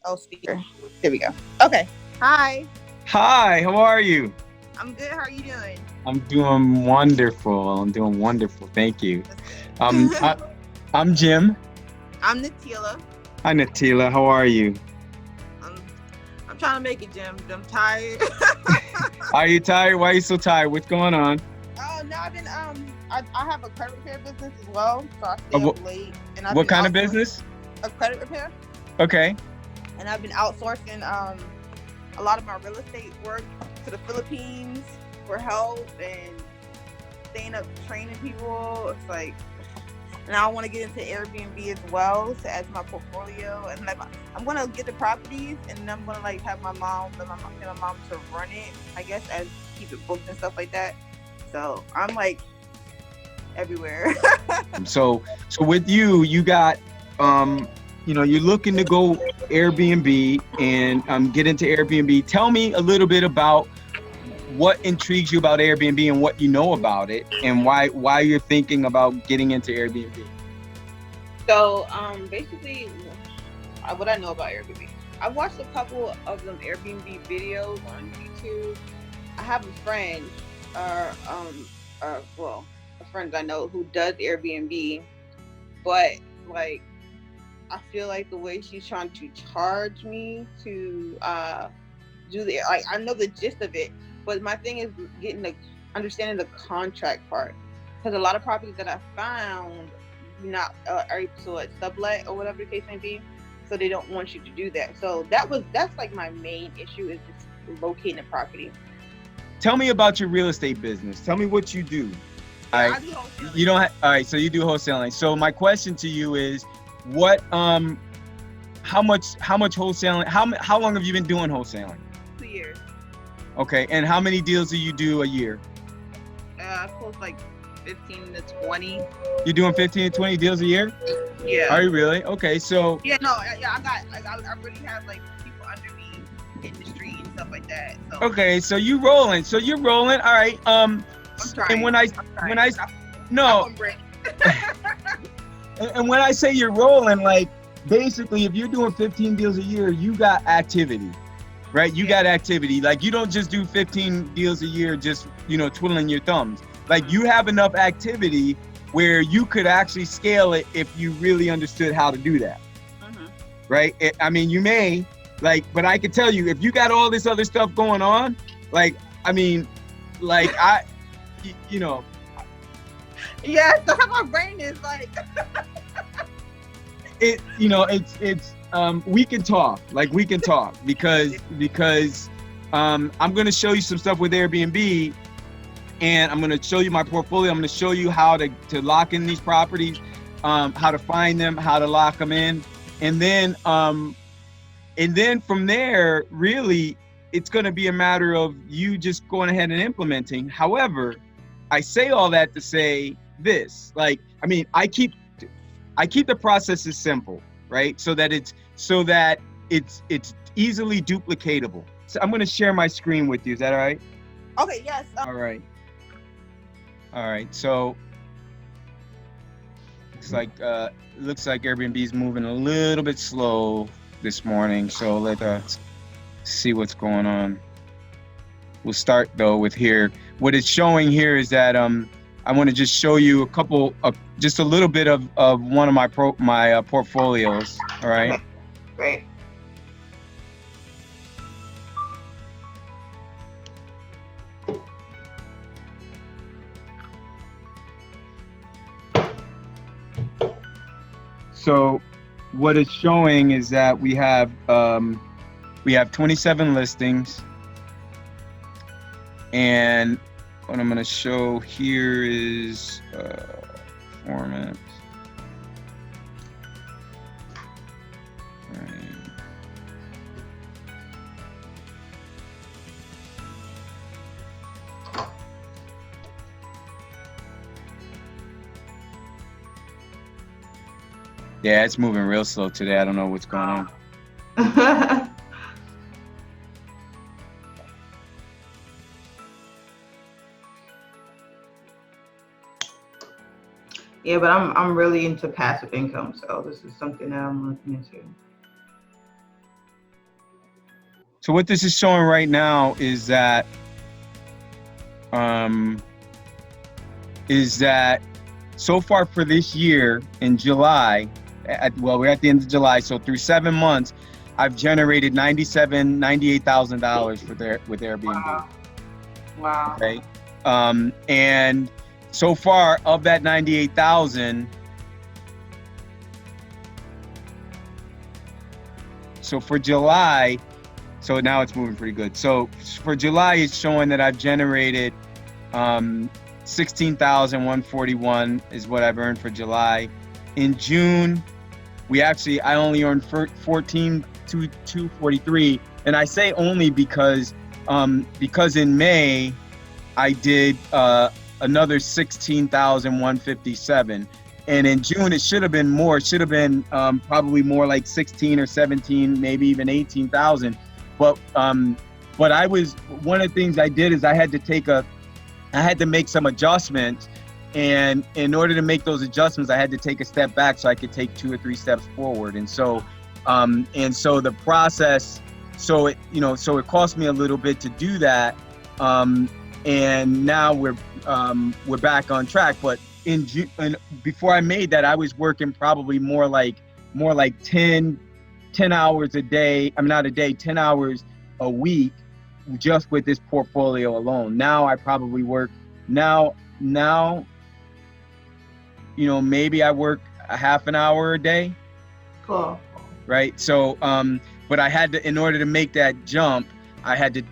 Oh, speaker. There we go. Okay. Hi. Hi, how are you? I'm good. How are you doing? I'm doing wonderful. I'm doing wonderful. Thank you. That's Um, good. I, I'm Jim. I'm Nateala. Hi, Nateala. How are you? I'm I'm trying to make it, Jim. I'm tired. Are you tired? Why are you so tired? What's going on? Oh no, I've been I have a credit repair business as well, so I Uh, stay up what, late, and I've what been kind of outsourcing business? a credit repair, Okay. and I've been outsourcing a lot of my real estate work to the Philippines for help and staying up training people. It's like, and I want to get into Airbnb as well to add to my portfolio. And like, I'm gonna get the properties, and then I'm gonna like have my mom to run it, I guess, as keep it booked and stuff like that. So I'm like everywhere. So with you, you got, you're looking to go Airbnb and get into Airbnb. Tell me a little bit about what intrigues you about Airbnb and what you know about it, and why you're thinking about getting into Airbnb. So basically, what I know about Airbnb, I watched a couple of them Airbnb videos on YouTube. I have a friend, well, a friend I know who does Airbnb, but like I feel like the way she's trying to charge me to do the, like, I know the gist of it, but my thing is getting the understanding the contract part, because a lot of properties that I found not are so like sublet or whatever the case may be, so they don't want you to do that. So that's like my main issue is just locating a property. Tell me about your real estate business. Tell me what you do. All Yeah, right. I do You wholesaling. don't all right, so you do wholesaling. So my question to you is what how much wholesaling how long have you been doing wholesaling? 2 years. Okay. And how many deals do you do a year? I close like 15 to 20. You're doing 15 to 20 deals a year? Are Yeah. you really? Okay. So Yeah, no, yeah, I got like I really have like people under me in the street and stuff like that. So okay, so you rolling. So you're rolling. All right. I'm And trying. I'm when trying. I Knock no, on brick. and when I say you're rolling, like basically if you're doing 15 deals a year, you got activity. Right? You Yeah. got activity. Like you don't just do 15 deals a year, just, twiddling your thumbs. Like you have enough activity where you could actually scale it if you really understood how to do that. Mm-hmm. Right? I mean, you may, but I can tell you, if you got all this other stuff going on, like, I mean, like you know, Yeah, that's how my brain is like. we can talk, because I'm going to show you some stuff with Airbnb, and I'm going to show you my portfolio. I'm going to show you how to lock in these properties, how to find them, how to lock them in. And then from there, really, it's going to be a matter of you just going ahead and implementing. However, I say all that to say this, I mean, I keep the processes simple, right? So that it's easily duplicatable. So I'm going to share my screen with you. Is that all right? Okay, yes. All right. All right. So looks like Airbnb is moving a little bit slow this morning. So let's see what's going on. We'll start though with here. What it's showing here is that I want to just show you just a little bit of one of my portfolios. All right. Okay, great. So what it's showing is that we have 27 listings, and what I'm going to show here is format. Right. Yeah, it's moving real slow today. I don't know what's going on. Yeah, but I'm really into passive income, so this is something that I'm looking into. So what this is showing right now is that um, so far for this year in July, we're at the end of July, so through 7 months, I've generated $98,000 with Airbnb. Wow. Okay, and so far of that 98,000, so for July, so now it's moving pretty good. So for July, it's showing that I've generated 16,141 is what I've earned for July. In June, I only earned 14,243, and I say only because in May I did another 16,157, and in June it should have been more. It should have been probably more like 16 or 17, maybe even 18,000. But I was, one of the things I did is I had to make some adjustments, and in order to make those adjustments, I had to take a step back so I could take 2 or 3 steps forward. And so the process, so it cost me a little bit to do that. And now we're back on track. But in June, and before I made that, I was working probably more like 10 hours a day. I'm not a day, 10 hours a week, just with this portfolio alone. Now I probably work now, maybe I work a half an hour a day. Cool. Right. So, but I had to, in order to make that jump, I had to,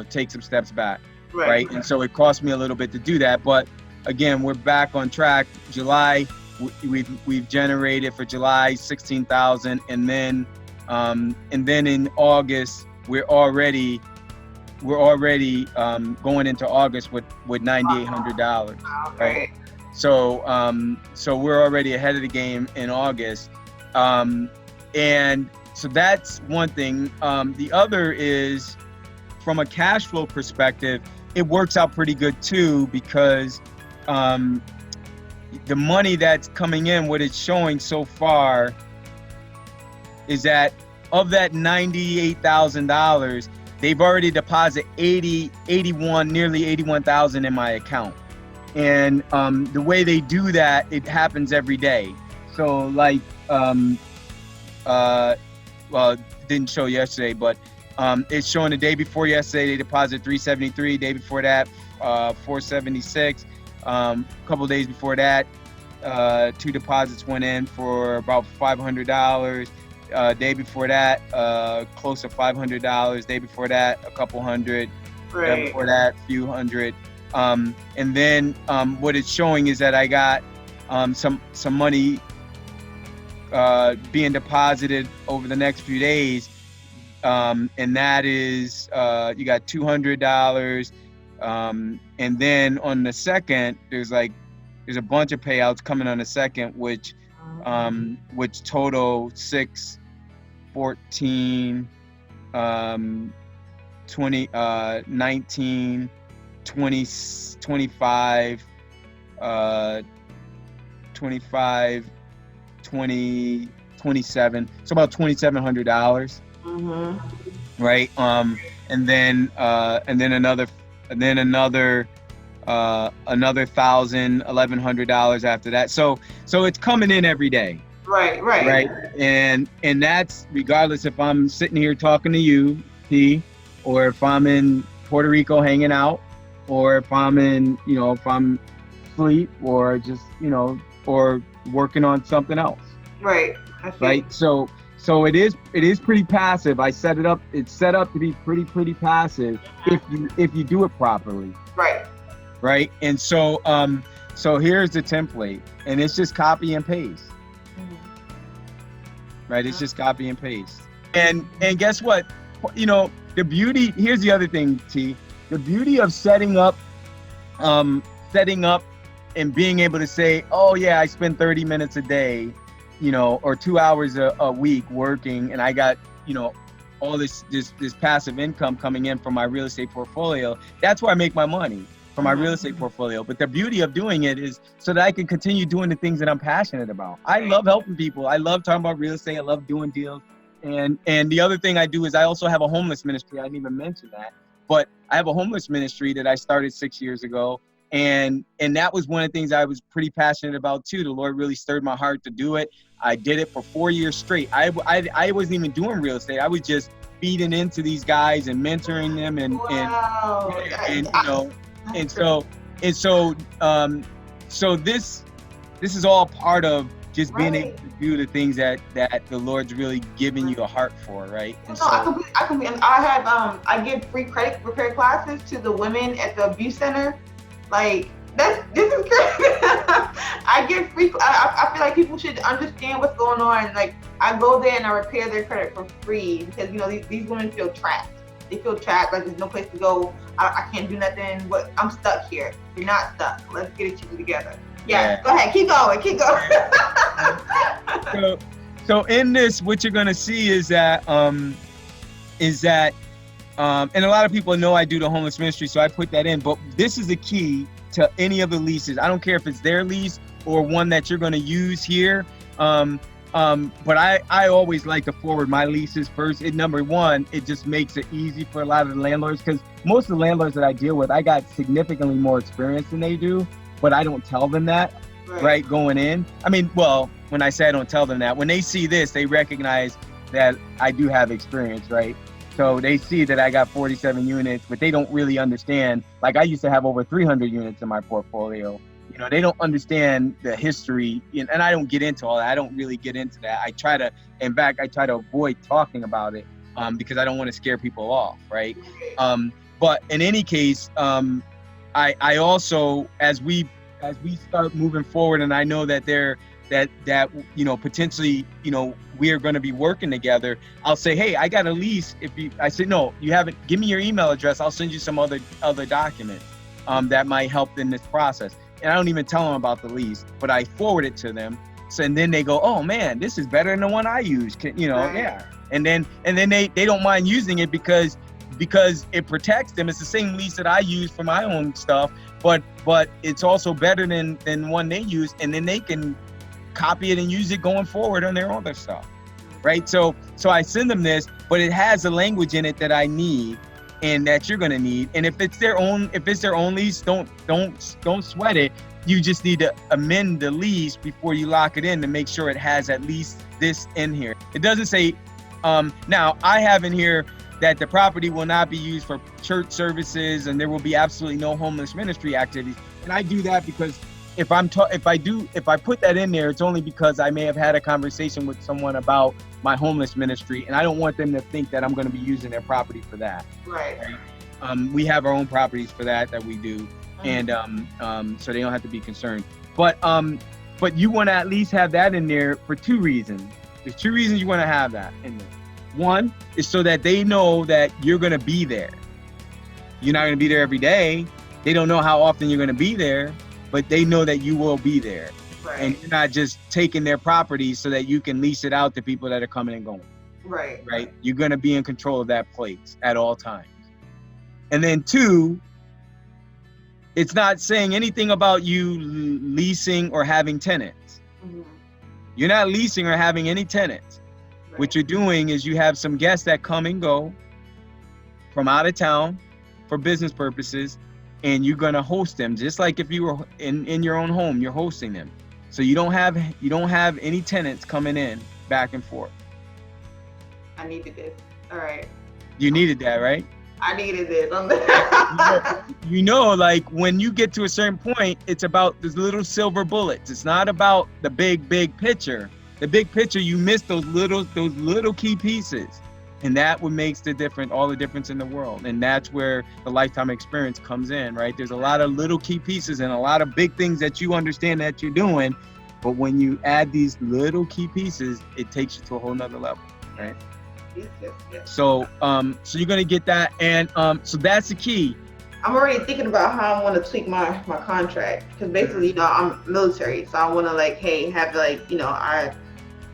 take some steps back. Right. And so it cost me a little bit to do that. But again, we're back on track. July, we've generated for July 16,000, and then in August we're already going into August with $9,800. Right. So we're already ahead of the game in August, and so that's one thing. The other is, from a cash flow perspective, it works out pretty good too, because the money that's coming in, what it's showing so far is that of that $98,000, they've already deposited nearly 81,000 in my account. And the way they do that, it happens every day. So like, well, it didn't show yesterday, but it's showing the day before yesterday, they deposited 373. Day before that, 476. A couple days before that, 2 deposits went in for about $500. Day before that, close to $500. Day before that, a couple hundred. Right. Day before that, a few hundred. And then what it's showing is that I got some money being deposited over the next few days, and that is you got $200, and then on the second there's a bunch of payouts coming on the second, which total 6, 14, 20, 19, 20, 25, 25, 20, 27. So about $2,700. Right. And then another $1,100 after that. So it's coming in every day. Right. And that's regardless if I'm sitting here talking to you, T, or if I'm in Puerto Rico hanging out, or if I'm in, if I'm asleep, or just, or working on something else. Right. Right. So it is pretty passive. It's set up to be pretty passive if you do it properly. Right. And so here's the template, and it's just copy and paste. Right. It's just copy and paste. And guess what? The beauty, here's the other thing, T. The beauty of setting up and being able to say, oh yeah, I spend 30 minutes a day, or 2 hours a week working, and I got, all this passive income coming in from my real estate portfolio. That's where I make my money, from my real estate portfolio. But the beauty of doing it is so that I can continue doing the things that I'm passionate about. I love helping people. I love talking about real estate. I love doing deals. And the other thing I do is I also have a homeless ministry. I didn't even mention that, but I have a homeless ministry that I started 6 years ago. And that was one of the things I was pretty passionate about too. The Lord really stirred my heart to do it. I did it for 4 years straight. I wasn't even doing real estate. I was just feeding into these guys and mentoring them Wow. and you know, and so this is all part of just being able to do the things that the Lord's really giving you a heart for, right? And no, I give free credit repair classes to the women at the abuse center. Like this is crazy. I get free. I feel like people should understand what's going on. Like I go there and I repair their credit for free because these women feel trapped. They feel trapped. Like there's no place to go. I can't do nothing. But I'm stuck here. You're not stuck. Let's get it together. Yeah. Go ahead. Keep going. So in this, what you're gonna see is that and a lot of people know I do the homeless ministry, so I put that in. But this is the key to any of the leases. I don't care if it's their lease or one that you're going to use here. But I always like to forward my leases first. Number one, it just makes it easy for a lot of the landlords, because most of the landlords that I deal with, I got significantly more experience than they do, but I don't tell them that, right, going in. I mean, well, when I say I don't tell them that, when they see this, they recognize that I do have experience, right? So they see that I got 47 units, but they don't really understand. Like I used to have over 300 units in my portfolio. They don't understand the history, and I don't get into all that. I don't really get into that. I try to avoid talking about it because I don't want to scare people off, right? But in any case, I also, as we start moving forward, and I know that potentially, we are going to be working together. I'll say, hey, I got a lease. I said, no, you haven't. Give me your email address. I'll send you some other documents that might help in this process. And I don't even tell them about the lease, but I forward it to them. So, and then they go, oh man, this is better than the one I use. Yeah. And then they don't mind using it because it protects them. It's the same lease that I use for my own stuff, but it's also better than one they use, and then they can copy it and use it going forward on their other stuff, right? So I send them this, but it has the language in it that I need and that you're gonna need. And if it's their own lease, don't sweat it. You just need to amend the lease before you lock it in to make sure it has at least this in here. It doesn't say, now I have in here that the property will not be used for church services and there will be absolutely no homeless ministry activities. And I do that because if I put that in there, it's only because I may have had a conversation with someone about my homeless ministry, and I don't want them to think that I'm going to be using their property for that. Right. We have our own properties for that we do, and so they don't have to be concerned. But you want to at least have that in there for two reasons. There's two reasons you want to have that in there. One is so that they know that you're going to be there. You're not going to be there every day. They don't know how often you're going to be there, but they know that you will be there. Right. And you're not just taking their property so that you can lease it out to people that are coming and going. Right. You're going to be in control of that place at all times. And then two, it's not saying anything about you leasing or having tenants. Mm-hmm. You're not leasing or having any tenants. Right. What you're doing is you have some guests that come and go from out of town for business purposes, and you're going to host them just like if you were in your own home. You're hosting them, so you don't have any tenants coming in back and forth. I needed this. All right. You needed that, right? I needed this. Like when you get to a certain point, it's about those little silver bullets. It's not about the big picture. The big picture, you miss those little key pieces. And that what makes all the difference in the world. And that's where the lifetime experience comes in, right? There's a lot of little key pieces and a lot of big things that you understand that you're doing. But when you add these little key pieces, it takes you to a whole nother level, right? Yes. So you're going to get that. And so that's the key. I'm already thinking about how I want to tweak my contract. Because basically, I'm military. So I want to I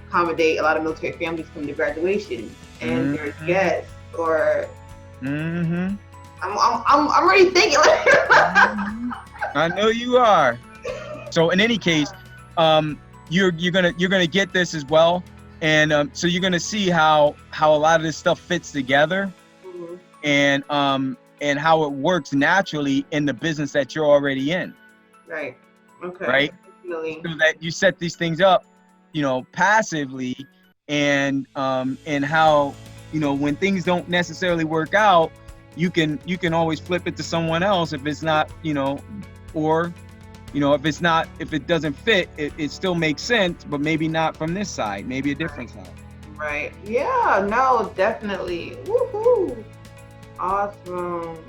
accommodate a lot of military families from the graduation. And their guests, or I'm already thinking. I know you are. So in any case, you're gonna get this as well. And so you're gonna see how a lot of this stuff fits together, Mm-hmm. and how it works naturally in the business that you're already in, Right. Okay. right? Definitely. So that you set these things up, passively, and how, when things don't necessarily work out, you can always flip it to someone else if it's not, or if it doesn't fit, it still makes sense, but maybe not from this side, maybe a different side. Right. Yeah. No. Definitely. Woohoo! Awesome.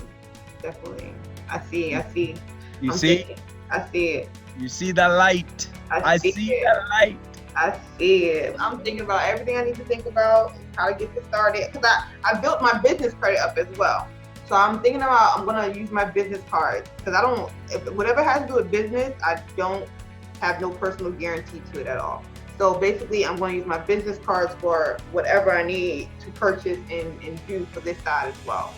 Definitely. I see. I see. You I'm see? thinking, I see it. You see the light. I see it. the light. I see it. I'm thinking about everything I need to think about, how to get this started. Because I built my business credit up as well. So I'm thinking about, I'm going to use my business cards. Because whatever has to do with business, I don't have no personal guarantee to it at all. So basically, I'm going to use my business cards for whatever I need to purchase and do for this side as well.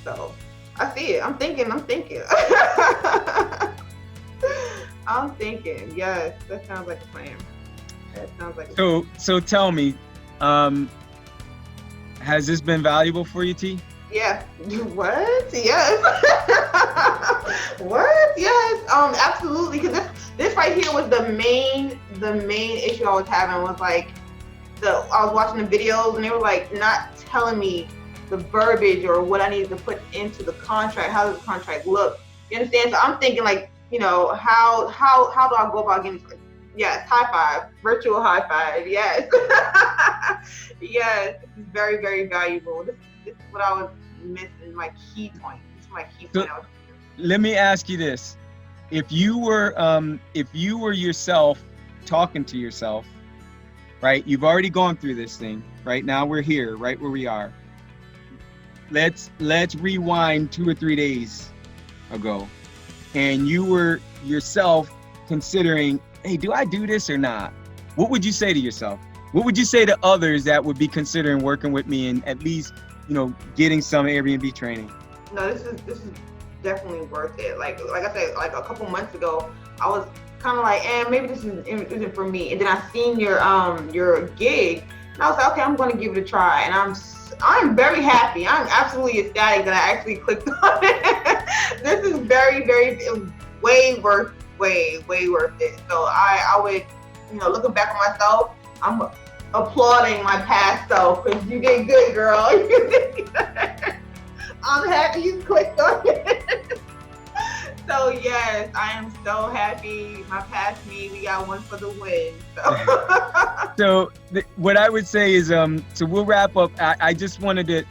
So I see it. I'm thinking. I'm thinking, yes, that sounds like a plan. That sounds like a plan. So tell me, has this been valuable for you, T? Yeah. What? Yes. What? Yes. Absolutely. Because this right here was the main issue I was having was like I was watching the videos and they were like not telling me the verbiage or what I needed to put into the contract. How does the contract look? You understand? So I'm thinking like, how do I go about getting? Yes, high five, virtual high five. Yes. Yes, this is very, very valuable. This is what I was missing, my key point. This is my key point. Let me ask you this. If you were yourself talking to yourself, right? You've already gone through this thing. Right now we're here, right where we are. Let's rewind 2 or 3 days ago. And you were yourself considering, hey, do I do this or not? What would you say to yourself? What would you say to others that would be considering working with me and at least, getting some Airbnb training? No, this is definitely worth it. Like I said, like a couple months ago, I was kind of like, maybe this isn't for me. And then I seen your gig, and I was like, okay, I'm going to give it a try. And I'm very happy. I'm absolutely ecstatic that I actually clicked on it. This is very, very, way worth it. So I would, looking back on myself, I'm applauding my past self because you did good, girl. You did good. I'm happy you clicked on it. So yes, I am so happy. My past me, we got one for the win. So what I would say is, so we'll wrap up. I just wanted to,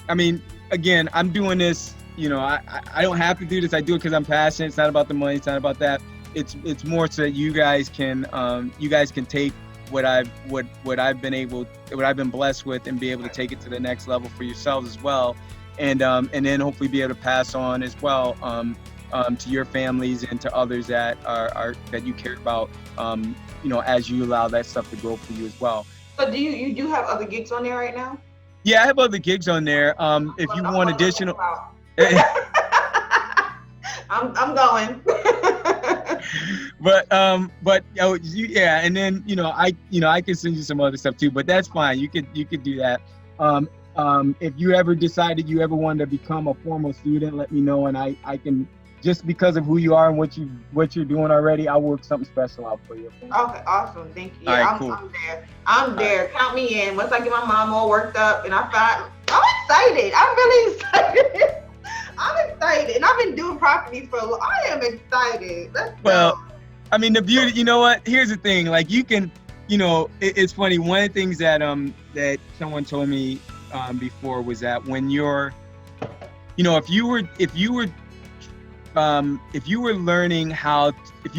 again, I'm doing this, I don't have to do this. I do it because I'm passionate. It's not about the money. It's not about that. It's more so that you guys can take what I've been blessed with and be able to take it to the next level for yourselves as well, and then hopefully be able to pass on as well to your families and to others that are that you care about, as you allow that stuff to grow for you as well. So do you do have other gigs on there right now? Yeah, I have other gigs on there. If you want additional. I'm going. But yeah, and then I can send you some other stuff too, but that's fine. You could do that. If you ever decided you ever wanted to become a formal student, let me know, and I can, just because of who you are and what you're doing already, I'll work something special out for you. Okay, awesome, thank you. Yeah, right, cool. I'm there. Right. Count me in. Once I get my mom all worked up, and I'm excited. I'm really excited. I'm excited, and I've been doing properties for a long. I am excited. The beauty, you know what? Here's the thing. Like, you can, it's funny. One of the things that that someone told me before was that when you're, if you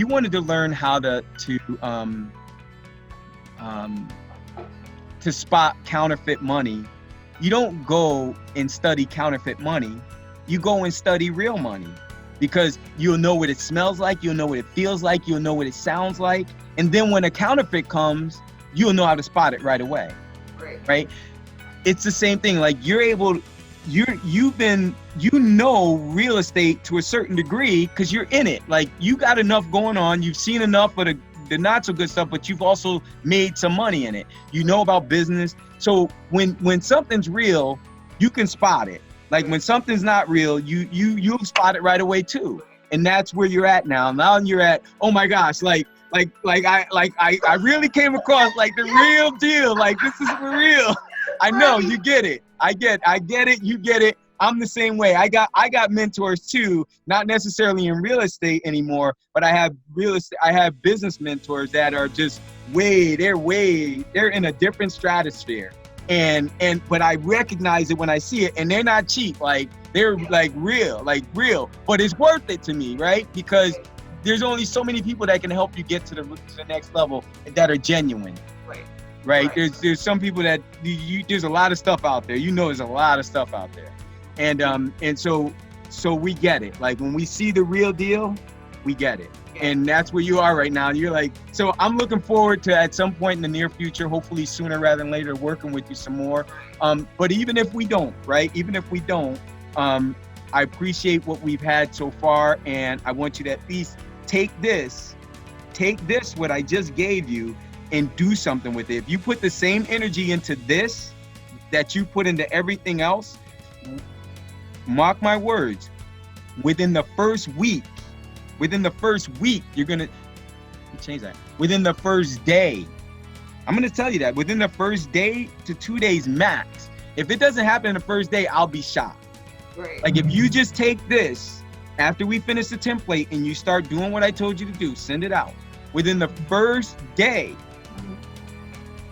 wanted to learn how to spot counterfeit money, you don't go and study counterfeit money. You go and study real money, because you'll know what it smells like, you'll know what it feels like, you'll know what it sounds like, and then when a counterfeit comes, you'll know how to spot it right away. Right? It's the same thing. Like, you know real estate to a certain degree because you're in it. Like, you got enough going on. You've seen enough of the not so good stuff, but you've also made some money in it. You know about business. So when something's real, you can spot it. Like when something's not real, you'll spot it right away too. And that's where you're at now. Now you're at, oh my gosh, I really came across like the real deal. Like this is for real. I know you get it. I get it. You get it. I'm the same way. I got mentors too, not necessarily in real estate anymore, but I have business mentors that are just they're in a different stratosphere. But I recognize it when I see it, and they're not cheap. Like they're like real, but it's worth it to me, right? Because there's only so many people that can help you get to the next level that are genuine. Right. There's some people that there's a lot of stuff out there. There's a lot of stuff out there. And so we get it. Like when we see the real deal, we get it. And that's where you are right now. You're like, so I'm looking forward to at some point in the near future, hopefully sooner rather than later, working with you some more. But even if we don't, right? Even if we don't, I appreciate what we've had so far. And I want you to at least take this, what I just gave you, and do something with it. If you put the same energy into this that you put into everything else, mark my words, within the first week, you're gonna change that. Within the first day, I'm gonna tell you that within the first day to 2 days max. If it doesn't happen in the first day, I'll be shocked. Right. Like if you just take this after we finish the template and you start doing what I told you to do, send it out within the first day.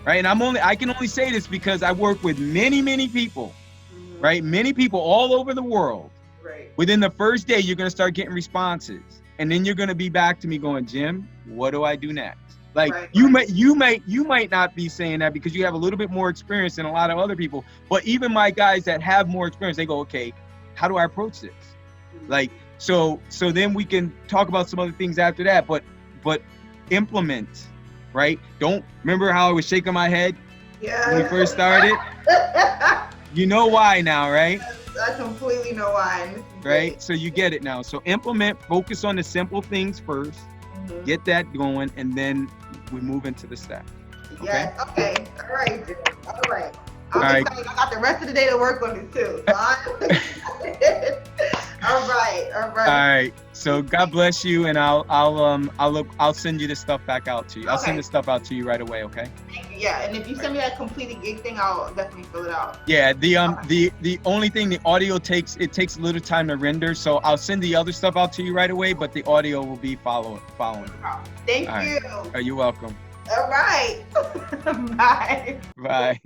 Right, and I can only say this because I work with many people, right? Many people all over the world. Right. Within the first day, you're gonna start getting responses, and then you're gonna be back to me going, Jim, what do I do next? Like you might not be saying that because you have a little bit more experience than a lot of other people. But even my guys that have more experience, they go, okay, how do I approach this? Like so then we can talk about some other things after that. But implement. Right? Don't remember how I was shaking my head when we first started? You know why now, right? I completely know why. Right? So you get it now. So implement, focus on the simple things first, get that going, and then we move into the steps. Okay? Yes, okay. All right, Jim. All right. All right. I got the rest of the day to work on it too. So all right. All right. So God bless you, and I'll send you the stuff back out to you. I'll send the stuff out to you right away. Okay. Thank you. Yeah, and if you send me that completed gig thing, I'll definitely fill it out. Yeah. The only thing, the audio takes a little time to render, so I'll send the other stuff out to you right away, but the audio will be following. Thank you. You're welcome. All right. Bye. Bye.